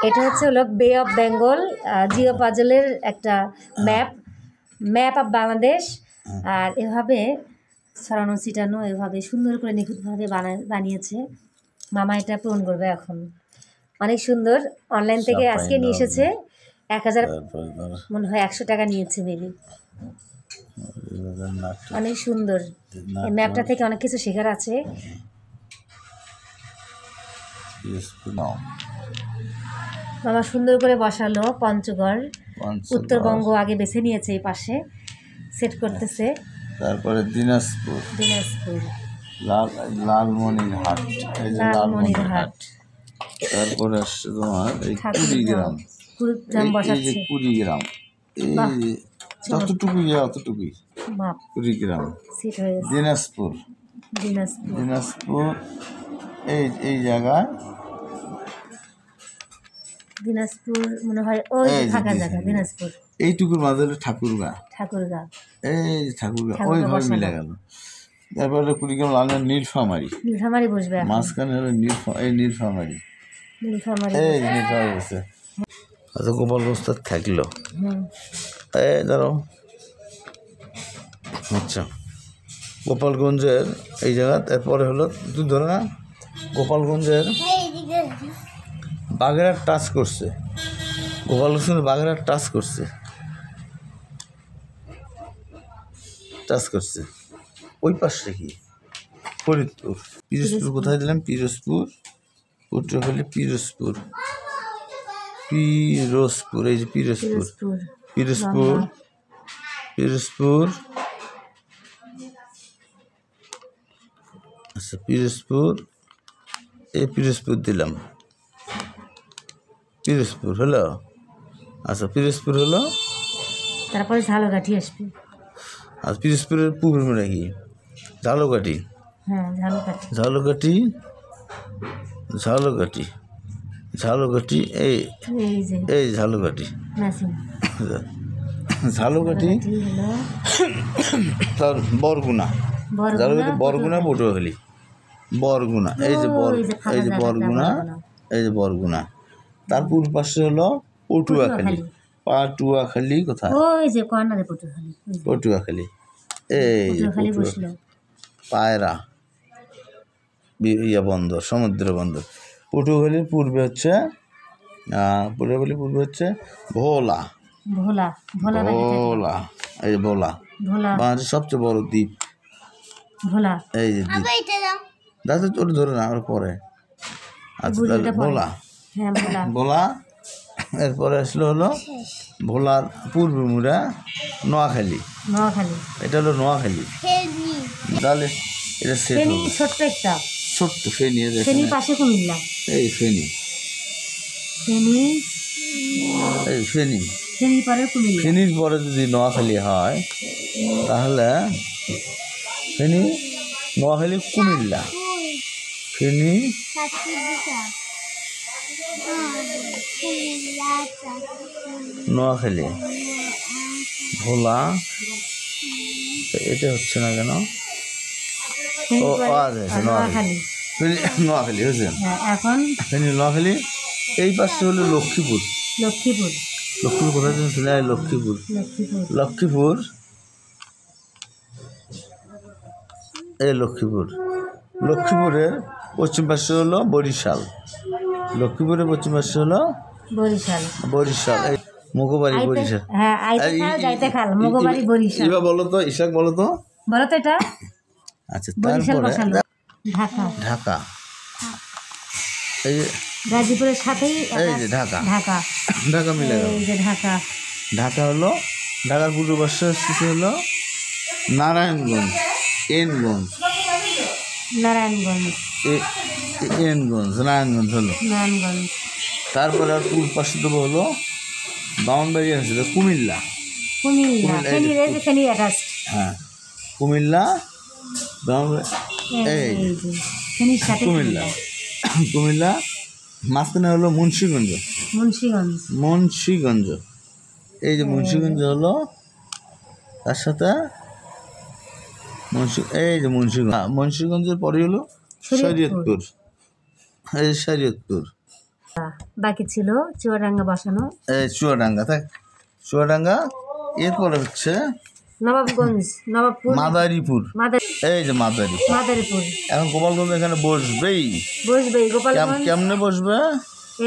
এটা হলো বে অফ বেঙ্গল জিও পাজলের একটা ম্যাপ অফ বাংলাদেশ। আর এভাবে ছড়ানো ছিটানো এভাবে সুন্দর করে নিখুঁতভাবে বানিয়েছে। মামা এটা পূরণ করবে এখন। অনেক সুন্দর। অনলাইন থেকে আজকে নিয়ে এসেছে। 1000 মনে হয় 100 টাকা নিয়েছে মেবি। অনেক সুন্দর। এই ম্যাপটা থেকে অনেক কিছু শেখার আছে। মামা সুন্দর করে বসালো পঞ্চগড়, উত্তরবঙ্গ আগে বেছে নিয়েছে, এই পাশে সেট করতেছে। তারপরে দিনাজপুর, লালমনিরহাট, তারপরে আসছে তোমার এই কুড়িগ্রাম, কুড়িগ্রাম, এই যতটুকুই অতটুকুই কুড়িগ্রাম, দিনাজপুর, এই জায়গায় দিনাজপুর মনে হয় ওই ফাঁকা জায়গা দিনাজপুর। এইটুকুর মাঝে হলো ঠাকুরগাঁ, এই ঠাকুরগাঁ ওইভাবে মিলে গেল। তারপরে কুড়িগ্রাম নীলফামারী বসবে, মাঝখানে হলো নীলফামারী বসে। আচ্ছা গোপালগঞ্জ থাকলো, এই ধরো আচ্ছা গোপালগঞ্জের এই জায়গা। তারপরে হলো তুই ধরো না গোপালগঞ্জের বাগেরহাট টাচ করছে, গোপালগঞ্জের বাগেরহাট টাচ করছে ওই পাশে কি ফরিদপুর, পিরোজপুর কোথায় দিলাম, পিরোজপুর, পটুয়াখালী, পিরোজপুর, এই যে পিরোজপুর, আচ্ছা পিরোজপুর, এই পিরোজপুর দিলাম, পিরোজপুর হলো। আচ্ছা পিরোজপুর হলো, তারপরে ঝালকাঠি আসবে। আর পিরোজপুরের পূর্ব নাকি ঝালকাঠি, ঝালকাঠি, এই ঝালকাঠি, তার বরগুনা, বরগুনা, পটুয়াখালী, বরগুনা, এই যে বরগুনা, তার পূর্ব পাশে হলো পটুয়াখালী, কোথায় পটুয়াখালী, এই পায়রা বন্দর, সমুদ্র বন্দর। পটুয়াখালীর পূর্বে হচ্ছে ভোলা, এই যে ভোলা বাংলাদেশের সবচেয়ে বড় দ্বীপ, এই যে দ্বীপ। দাদা ওটা ধরে না আমার পরে। আচ্ছা তাহলে ভোলা, এরপরে আসলে হলো ভোলার পূর্ব মুড়া নোয়াখালী, এটা হলো নোয়াখালী। তাহলে এটা ছোট্ট ফেনী, এই ফেনী, ফেনীর পরে যদি নোয়াখালী হয় তাহলে ফেনী, নোয়াখালী, কুমিল্লা, ফেনী, নোয়াখালী, ভোলা, এটা হচ্ছে না কেন? নোয়াখালী হয়েছে, ফেনী, নোয়াখালী। এই পাশে হলো লক্ষ্মীপুর, কোথায় ছিল? এই লক্ষ্মীপুরের পশ্চিম পাশে হলো বরিশাল, লক্ষ্মীপুরের পশ্চিম পাশে হলো বরিশাল, এই মুগবাড়ি, বরিশাল। এবার বলো তো, ইশাক বলো তো এটা। আচ্ছা তারপরে ঢাকা, এই যে গাজীপুরের সাথেই এই যে ঢাকা মিলে গেল। ঢাকা হলো, ঢাকার পূর্ব পাশে হলো নারায়ণগঞ্জ, নারায়ণগঞ্জ হলো। তারপরে আর পূর্ব পাশে দেবো হলো ব্রাহ্মণবাড়িয়া, কুমিল্লা, হ্যাঁ কুমিল্লা, কুমিল্লা, মাঝখানে হলো মুন্সিগঞ্জ, এই যে মুন্সিগঞ্জ হলো, তার সাথে এই যে মুন্সিগঞ্জের পরে হলো শরীয়তপুর, বাকি ছিল চুয়াডাঙ্গা বসানো। এই চুয়াডাঙ্গা, তাই চুয়াডাঙ্গা, এরপরে হচ্ছে নবাবগঞ্জ, নবাবপুর, মাদারীপুর। এই যে মাদারীপুর। এখন গোপালগঞ্জ এখানে বসবেই। গোপালগঞ্জ কেমনে বসবে?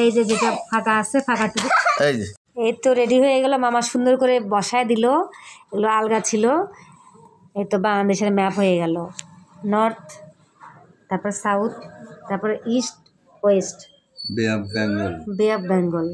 এই যে যেটা ফাঁকা আছে, ফাঁকাটুকু এই যে এই তো রেডি হয়ে গেল। মামা সুন্দর করে বসায় দিল, এগুলো আলগা ছিল। এই তো বাংলাদেশের ম্যাপ হয়ে গেল, নর্থ, তারপর সাউথ, তারপরে ইস্ট, ওয়েস্ট, বে অফ বেঙ্গল। বে অফ বেঙ্গল।